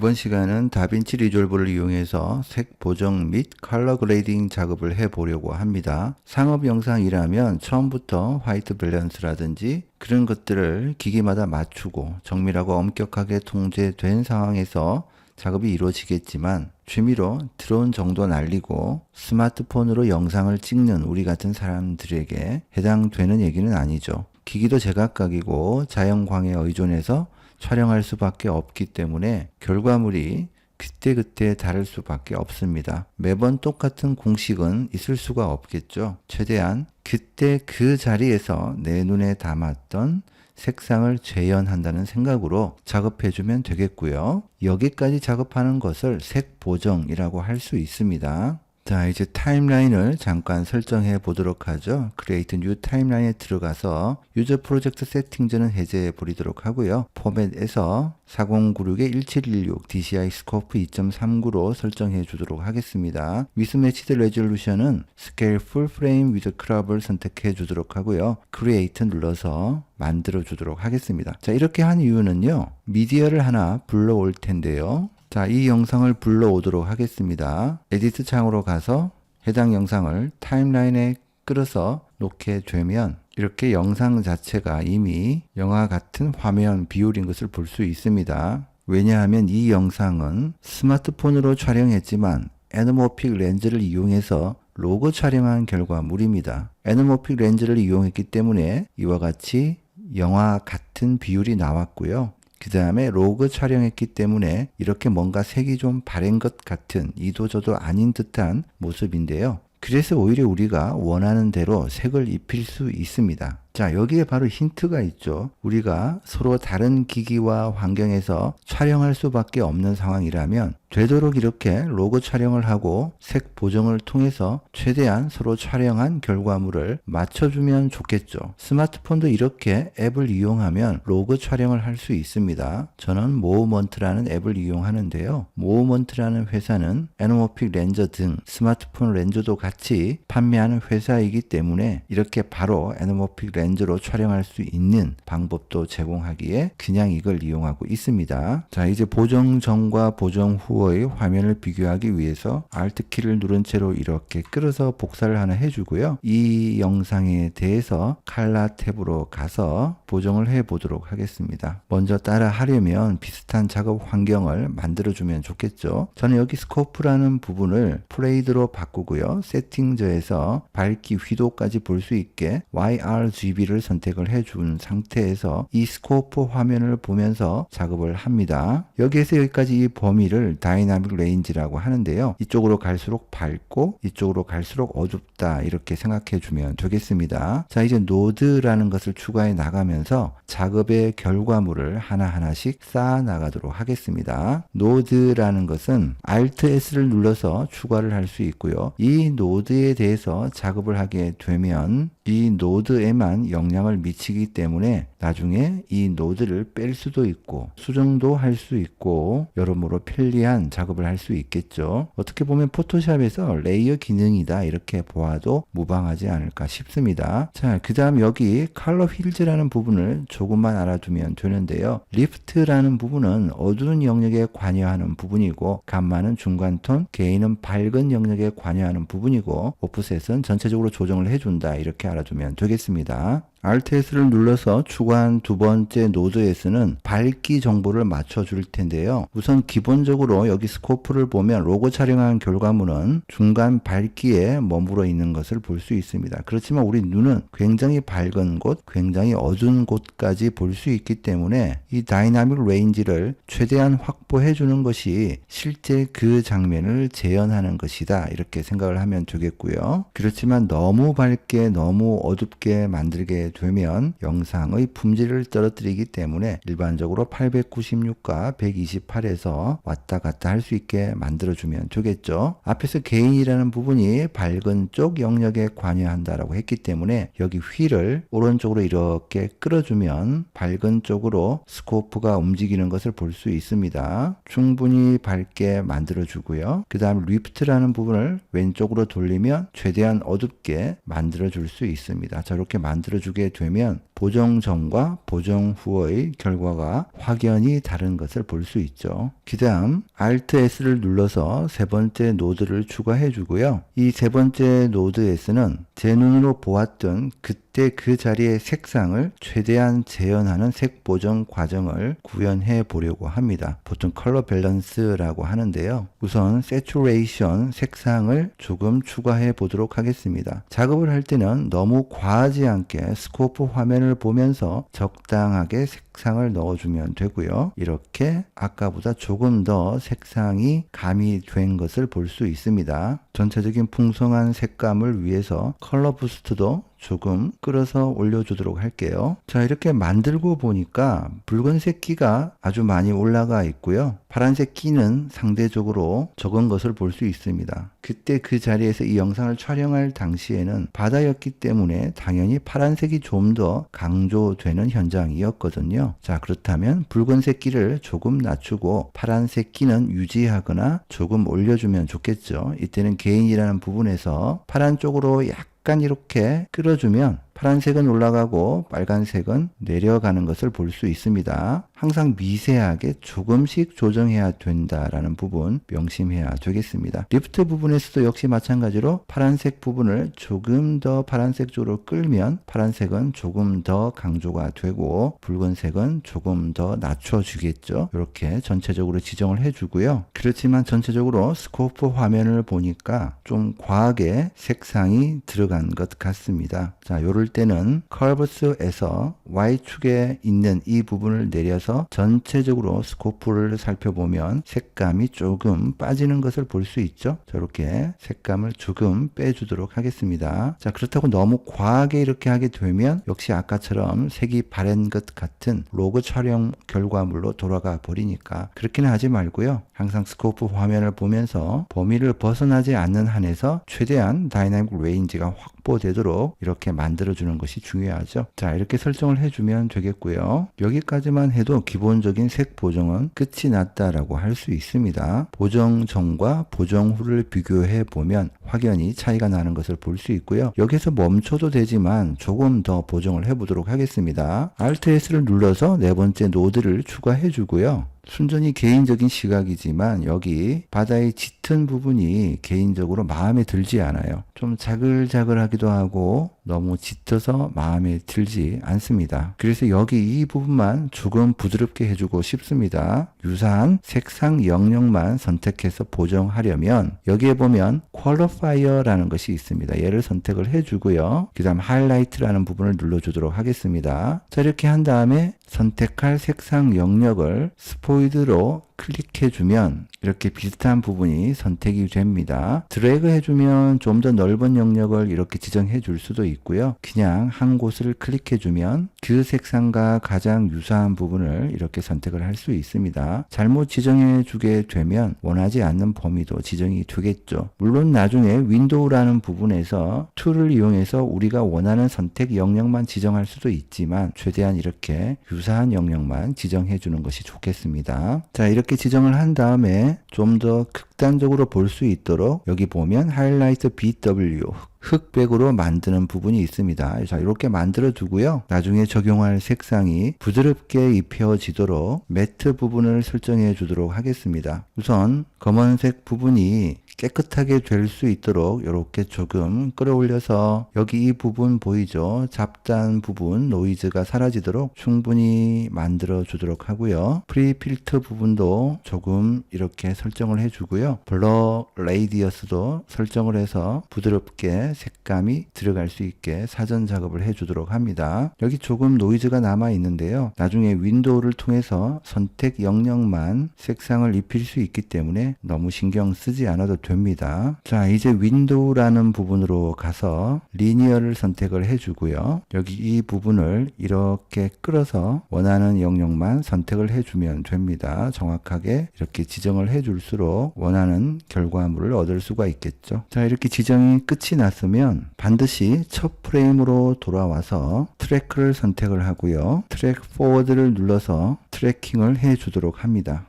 이번 시간은 다빈치 리졸브를 이용해서 색 보정 및 컬러 그레이딩 작업을 해 보려고 합니다. 상업 영상이라면 처음부터 화이트 밸런스라든지 그런 것들을 기기마다 맞추고 정밀하고 엄격하게 통제된 상황에서 작업이 이루어지겠지만 취미로 드론 정도 날리고 스마트폰으로 영상을 찍는 우리 같은 사람들에게 해당되는 얘기는 아니죠. 기기도 제각각이고 자연광에 의존해서 촬영할 수밖에 없기 때문에 결과물이 그때그때 다를 수밖에 없습니다. 매번 똑같은 공식은 있을 수가 없겠죠. 최대한 그때 그 자리에서 내 눈에 담았던 색상을 재현한다는 생각으로 작업해주면 되겠고요. 여기까지 작업하는 것을 색 보정이라고 할 수 있습니다. 자, 이제 타임라인을 잠깐 설정해 보도록 하죠. Create New 타임라인에 들어가서 유저 프로젝트 세팅즈는 해제해 버리도록 하고요. 포맷에서 4096-1716 DCI 스코프 2.39로 설정해 주도록 하겠습니다. 미스매치드 레졸루션은 Scale Full Frame with Crop을 선택해 주도록 하고요. Create 눌러서 만들어 주도록 하겠습니다. 자, 이렇게 한 이유는요. 미디어를 하나 불러올 텐데요. 자, 이 영상을 불러오도록 하겠습니다. 에디트 창으로 가서 해당 영상을 타임라인에 끌어서 놓게 되면 이렇게 영상 자체가 이미 영화 같은 화면 비율인 것을 볼 수 있습니다. 왜냐하면 이 영상은 스마트폰으로 촬영했지만 애너모픽 렌즈를 이용해서 로고 촬영한 결과물입니다. 애너모픽 렌즈를 이용했기 때문에 이와 같이 영화 같은 비율이 나왔고요. 그 다음에 로그 촬영했기 때문에 이렇게 뭔가 색이 좀 바랜 것 같은 이도저도 아닌 듯한 모습인데요. 그래서 오히려 우리가 원하는 대로 색을 입힐 수 있습니다. 자, 여기에 바로 힌트가 있죠. 우리가 서로 다른 기기와 환경에서 촬영할 수밖에 없는 상황이라면 되도록 이렇게 로고 촬영을 하고 색 보정을 통해서 최대한 서로 촬영한 결과물을 맞춰주면 좋겠죠. 스마트폰도 이렇게 앱을 이용하면 로고 촬영을 할 수 있습니다. 저는 모우먼트라는 앱을 이용하는데요. 모우먼트라는 회사는 애너모픽 렌저 등 스마트폰 렌즈도 같이 판매하는 회사이기 때문에 이렇게 바로 애너모픽 렌즈로 촬영할 수 있는 방법도 제공하기에 그냥 이걸 이용하고 있습니다. 자, 이제 보정 전과 보정 후의 화면을 비교하기 위해서 Alt키를 누른 채로 이렇게 끌어서 복사를 하나 해주고요. 이 영상에 대해서 칼라 탭으로 가서 보정을 해 보도록 하겠습니다. 먼저 따라 하려면 비슷한 작업 환경을 만들어주면 좋겠죠. 저는 여기 스코프라는 부분을 플레이드로 바꾸고요. 세팅저에서 밝기 휘도까지 볼 수 있게 YRGB를 선택을 해준 상태에서 이 스코프 화면을 보면서 작업을 합니다. 여기에서 여기까지 이 범위를 다이나믹 레인지라고 하는데요. 이쪽으로 갈수록 밝고 이쪽으로 갈수록 어둡다 이렇게 생각해 주면 되겠습니다. 자, 이제 노드라는 것을 추가해 나가면서 작업의 결과물을 하나하나씩 쌓아 나가도록 하겠습니다. 노드라는 것은 Alt S를 눌러서 추가를 할 수 있고요. 이 노드에 대해서 작업을 하게 되면 이 노드에만 영향을 미치기 때문에 나중에 이 노드를 뺄 수도 있고 수정도 할 수 있고 여러모로 편리한 작업을 할 수 있겠죠. 어떻게 보면 포토샵에서 레이어 기능이다 이렇게 보아도 무방하지 않을까 싶습니다. 자, 그 다음 여기 컬러 휠즈라는 부분을 조금만 알아두면 되는데요. 리프트라는 부분은 어두운 영역에 관여하는 부분이고 감마는 중간톤, 게인은 밝은 영역에 관여하는 부분이고 오프셋은 전체적으로 조정을 해준다 이렇게 알아두면 되겠습니다. Alt S를 눌러서 추가한 두 번째 노드에서는 밝기 정보를 맞춰줄 텐데요. 우선 기본적으로 여기 스코프를 보면 로고 촬영한 결과물은 중간 밝기에 머물러 있는 것을 볼 수 있습니다. 그렇지만 우리 눈은 굉장히 밝은 곳, 굉장히 어두운 곳까지 볼 수 있기 때문에 이 다이나믹 레인지를 최대한 확보해 주는 것이 실제 그 장면을 재현하는 것이다 이렇게 생각을 하면 되겠고요. 그렇지만 너무 밝게 너무 어둡게 만들게 되면 영상의 품질을 떨어뜨리기 때문에 일반적으로 896과 128에서 왔다 갔다 할 수 있게 만들어주면 되겠죠. 앞에서 게인이라는 부분이 밝은 쪽 영역에 관여한다라고 했기 때문에 여기 휠을 오른쪽으로 이렇게 끌어주면 밝은 쪽으로 스코프가 움직이는 것을 볼 수 있습니다. 충분히 밝게 만들어주고요. 그 다음 리프트라는 부분을 왼쪽으로 돌리면 최대한 어둡게 만들어줄 수 있습니다. 자, 이렇게 만들어주게 보게 되면 보정 전과 보정 후의 결과가 확연히 다른 것을 볼 수 있죠. 그 다음 Alt S를 눌러서 세 번째 노드를 추가해 주고요. 이 세 번째 노드 S는 제 눈으로 보았던 그때 그 자리의 색상을 최대한 재현하는 색 보정 과정을 구현해 보려고 합니다. 보통 컬러 밸런스라고 하는데요. 우선 Saturation 색상을 조금 추가해 보도록 하겠습니다. 작업을 할 때는 너무 과하지 않게 스코프 화면을 보면서 적당하게 색상을 넣어주면 되고요. 이렇게 아까보다 조금 더 색상이 가미된 것을 볼 수 있습니다. 전체적인 풍성한 색감을 위해서 컬러 부스트도 조금 끌어서 올려주도록 할게요. 자, 이렇게 만들고 보니까 붉은색 키가 아주 많이 올라가 있고요. 파란색 키는 상대적으로 적은 것을 볼 수 있습니다. 그때 그 자리에서 이 영상을 촬영할 당시에는 바다였기 때문에 당연히 파란색이 좀 더 강조되는 현장이었거든요. 자, 그렇다면 붉은색 키를 조금 낮추고 파란색 키는 유지하거나 조금 올려주면 좋겠죠. 이때는 개인이라는 부분에서 파란 쪽으로 약간 이렇게 끌어주면 파란색은 올라가고 빨간색은 내려가는 것을 볼 수 있습니다. 항상 미세하게 조금씩 조정해야 된다라는 부분 명심해야 되겠습니다. 리프트 부분에서도 역시 마찬가지로 파란색 부분을 조금 더 파란색 쪽으로 끌면 파란색은 조금 더 강조가 되고 붉은색은 조금 더 낮춰주겠죠. 이렇게 전체적으로 지정을 해주고요. 그렇지만 전체적으로 스코프 화면을 보니까 좀 과하게 색상이 들어간 것 같습니다. 자, 요럴 때는 커브스에서 Y축에 있는 이 부분을 내려서 전체적으로 스코프를 살펴보면 색감이 조금 빠지는 것을 볼 수 있죠. 저렇게 색감을 조금 빼주도록 하겠습니다. 자, 그렇다고 너무 과하게 이렇게 하게 되면 역시 아까처럼 색이 바랜 것 같은 로그 촬영 결과물로 돌아가 버리니까 그렇게는 하지 말고요. 항상 스코프 화면을 보면서 범위를 벗어나지 않는 한에서 최대한 다이나믹 레인지가 확보되도록 이렇게 만들어주는 것이 중요하죠. 자, 이렇게 설정을 해주면 되겠고요. 여기까지만 해도 기본적인 색 보정은 끝이 났다라고 할 수 있습니다. 보정 전과 보정 후를 비교해 보면 확연히 차이가 나는 것을 볼 수 있고요. 여기서 멈춰도 되지만 조금 더 보정을 해보도록 하겠습니다. Alt S를 눌러서 네 번째 노드를 추가해 주고요. 순전히 개인적인 시각이지만 여기 바다의 짙은 부분이 개인적으로 마음에 들지 않아요. 좀 자글자글하기도 하고 너무 짙어서 마음에 들지 않습니다. 그래서 여기 이 부분만 조금 부드럽게 해주고 싶습니다. 유사한 색상 영역만 선택해서 보정하려면 여기에 보면 퀄리파이어라는 것이 있습니다. 얘를 선택을 해주고요. 그 다음 하이라이트라는 부분을 눌러주도록 하겠습니다. 자, 이렇게 한 다음에 선택할 색상 영역을 스포이드로 클릭해주면 이렇게 비슷한 부분이 선택이 됩니다. 드래그 해주면 좀 더 넓은 영역을 이렇게 지정해 줄 수도 있고요. 그냥 한 곳을 클릭해주면 그 색상과 가장 유사한 부분을 이렇게 선택을 할 수 있습니다. 잘못 지정해 주게 되면 원하지 않는 범위도 지정이 되겠죠. 물론 나중에 윈도우라는 부분에서 툴을 이용해서 우리가 원하는 선택 영역만 지정할 수도 있지만 최대한 이렇게 유사한 영역만 지정해 주는 것이 좋겠습니다. 자, 이렇게 지정을 한 다음에 좀 더 극단적으로 볼 수 있도록 여기 보면 하이라이트 BW 흑백으로 만드는 부분이 있습니다. 자, 이렇게 만들어 두고요. 나중에 적용할 색상이 부드럽게 입혀지도록 매트 부분을 설정해 주도록 하겠습니다. 우선 검은색 부분이 깨끗하게 될 수 있도록 이렇게 조금 끌어올려서 여기 이 부분 보이죠? 잡다한 부분 노이즈가 사라지도록 충분히 만들어 주도록 하고요. 프리 필터 부분도 조금 이렇게 설정을 해 주고요. 블러 레이디어스도 설정을 해서 부드럽게 색감이 들어갈 수 있게 사전 작업을 해 주도록 합니다. 여기 조금 노이즈가 남아 있는데요. 나중에 윈도우를 통해서 선택 영역만 색상을 입힐 수 있기 때문에 너무 신경 쓰지 않아도 됩니다. 자, 이제 윈도우라는 부분으로 가서 리니어를 선택을 해주고요. 여기 이 부분을 이렇게 끌어서 원하는 영역만 선택을 해주면 됩니다. 정확하게 이렇게 지정을 해줄수록 원하는 결과물을 얻을 수가 있겠죠. 자, 이렇게 지정이 끝이 났으면 반드시 첫 프레임으로 돌아와서 트래크를 선택을 하고요. 트랙 포워드를 눌러서 트래킹을 해주도록 합니다.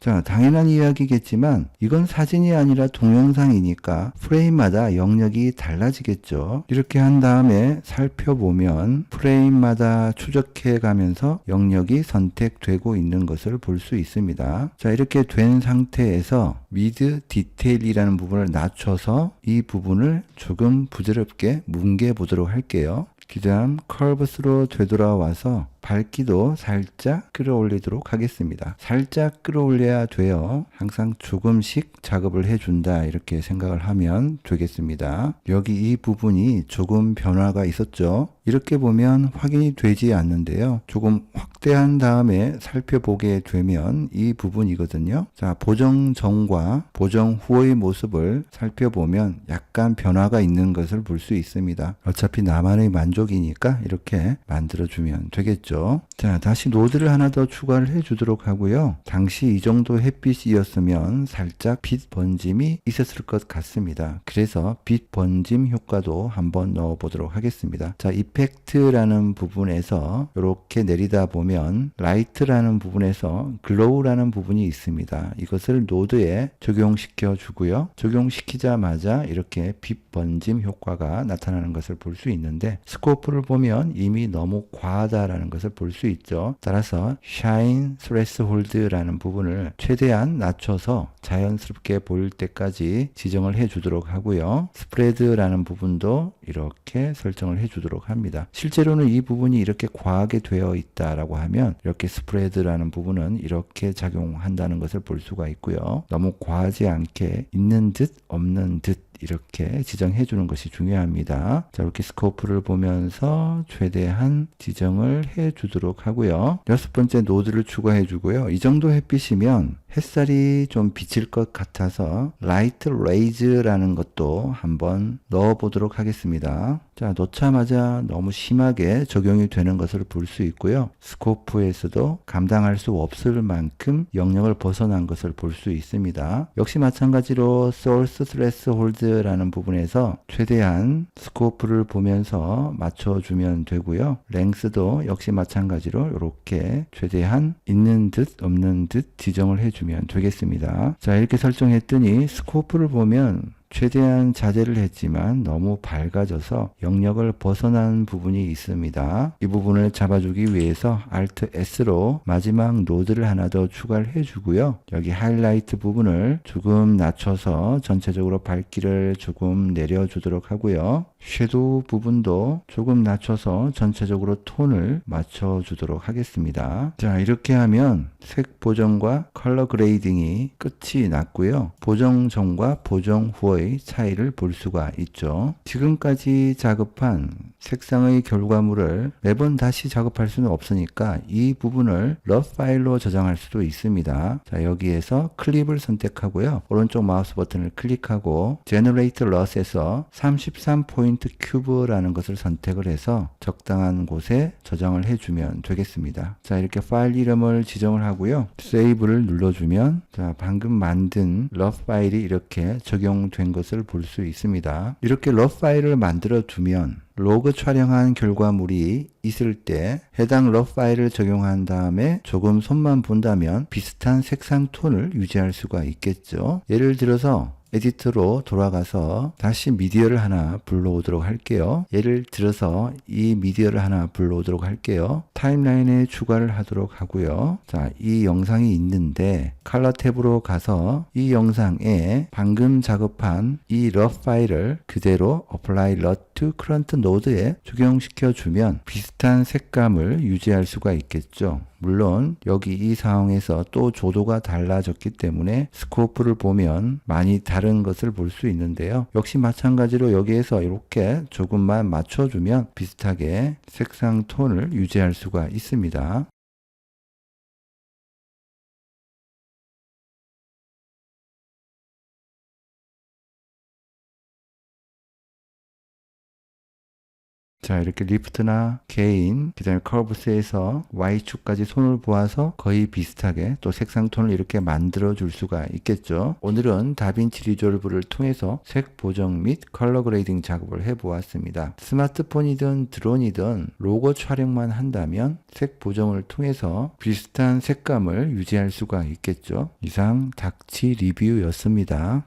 자, 당연한 이야기겠지만 이건 사진이 아니라 동영상이니까 프레임마다 영역이 달라지겠죠. 이렇게 한 다음에 살펴보면 프레임마다 추적해 가면서 영역이 선택되고 있는 것을 볼 수 있습니다. 자, 이렇게 된 상태에서 미드 디테일이라는 부분을 낮춰서 이 부분을 조금 부드럽게 뭉개 보도록 할게요. 그 다음 커브스로 되돌아와서 밝기도 살짝 끌어올리도록 하겠습니다. 살짝 끌어올려야 돼요. 항상 조금씩 작업을 해준다 이렇게 생각을 하면 되겠습니다. 여기 이 부분이 조금 변화가 있었죠. 이렇게 보면 확인이 되지 않는데요. 조금 확대한 다음에 살펴보게 되면 이 부분이거든요. 자, 보정 전과 보정 후의 모습을 살펴보면 약간 변화가 있는 것을 볼 수 있습니다. 어차피 나만의 만족이니까 이렇게 만들어주면 되겠죠. 자, 다시 노드를 하나 더 추가를 해 주도록 하고요. 당시 이 정도 햇빛이었으면 살짝 빛 번짐이 있었을 것 같습니다. 그래서 빛 번짐 효과도 한번 넣어 보도록 하겠습니다. 자, 이펙트라는 부분에서 이렇게 내리다 보면 라이트라는 부분에서 글로우라는 부분이 있습니다. 이것을 노드에 적용시켜 주고요. 적용시키자마자 이렇게 빛 번짐 효과가 나타나는 것을 볼 수 있는데 스코프를 보면 이미 너무 과하다라는 것을 볼 수 있죠. 따라서 Shine Threshold라는 부분을 최대한 낮춰서 자연스럽게 보일 때까지 지정을 해 주도록 하고요. Spread라는 부분도 이렇게 설정을 해 주도록 합니다. 실제로는 이 부분이 이렇게 과하게 되어 있다라고 하면 이렇게 Spread라는 부분은 이렇게 작용한다는 것을 볼 수가 있고요. 너무 과하지 않게 있는 듯 없는 듯 이렇게 지정해 주는 것이 중요합니다. 자, 이렇게 스코프를 보면서 최대한 지정을 해 주도록 하고요. 6번째 노드를 추가해 주고요. 이 정도 햇빛이면 햇살이 좀 비칠 것 같아서 라이트 레이즈라는 것도 한번 넣어 보도록 하겠습니다. 자, 넣자마자 너무 심하게 적용이 되는 것을 볼 수 있고요. 스코프에서도 감당할 수 없을 만큼 영역을 벗어난 것을 볼 수 있습니다. 역시 마찬가지로 소스 스레스홀드라는 부분에서 최대한 스코프를 보면서 맞춰주면 되고요. 랭스도 역시 마찬가지로 이렇게 최대한 있는 듯 없는 듯 지정을 해주면 되겠습니다. 자, 이렇게 설정했더니 스코프를 보면 최대한 자제를 했지만 너무 밝아져서 영역을 벗어난 부분이 있습니다. 이 부분을 잡아주기 위해서 Alt S로 마지막 노드를 하나 더 추가를 해주고요. 여기 하이라이트 부분을 조금 낮춰서 전체적으로 밝기를 조금 내려주도록 하고요. 섀도우 부분도 조금 낮춰서 전체적으로 톤을 맞춰주도록 하겠습니다. 자, 이렇게 하면 색 보정과 컬러 그레이딩이 끝이 났고요. 보정 전과 보정 후의 차이를 볼 수가 있죠. 지금까지 작업한 색상의 결과물을 매번 다시 작업할 수는 없으니까 이 부분을 러프 파일로 저장할 수도 있습니다. 자, 여기에서 클립을 선택하고요. 오른쪽 마우스 버튼을 클릭하고 Generate Loss에서 33포인트 큐브라는 것을 선택을 해서 적당한 곳에 저장을 해주면 되겠습니다. 자, 이렇게 파일 이름을 지정을 하고요. 세이브를 눌러주면 자, 방금 만든 러프 파일이 이렇게 적용된 것을 볼 수 있습니다. 이렇게 러프 파일을 만들어 두면 로그 촬영한 결과물이 있을 때 해당 러프 파일을 적용한 다음에 조금 손만 본다면 비슷한 색상 톤을 유지할 수가 있겠죠. 예를 들어서 에디터로 돌아가서 다시 미디어를 하나 불러오도록 할게요. 예를 들어서 이 미디어를 하나 불러오도록 할게요. 타임라인에 추가를 하도록 하고요. 자, 이 영상이 있는데 컬러 탭으로 가서 이 영상에 방금 작업한 이 러프 파일을 그대로 Apply LUT to Current Node에 적용시켜 주면 비슷한 색감을 유지할 수가 있겠죠. 물론 여기 이 상황에서 또 조도가 달라졌기 때문에 스코프를 보면 많이 다른 것을 볼 수 있는데요. 역시 마찬가지로 여기에서 이렇게 조금만 맞춰주면 비슷하게 색상 톤을 유지할 수가 있습니다. 자, 이렇게 리프트나 게인, 그 다음에 커브스에서 Y축까지 손을 보아서 거의 비슷하게 또 색상 톤을 이렇게 만들어 줄 수가 있겠죠. 오늘은 다빈치 리졸브를 통해서 색 보정 및 컬러 그레이딩 작업을 해 보았습니다. 스마트폰이든 드론이든 로고 촬영만 한다면 색 보정을 통해서 비슷한 색감을 유지할 수가 있겠죠. 이상 닥치 리뷰였습니다.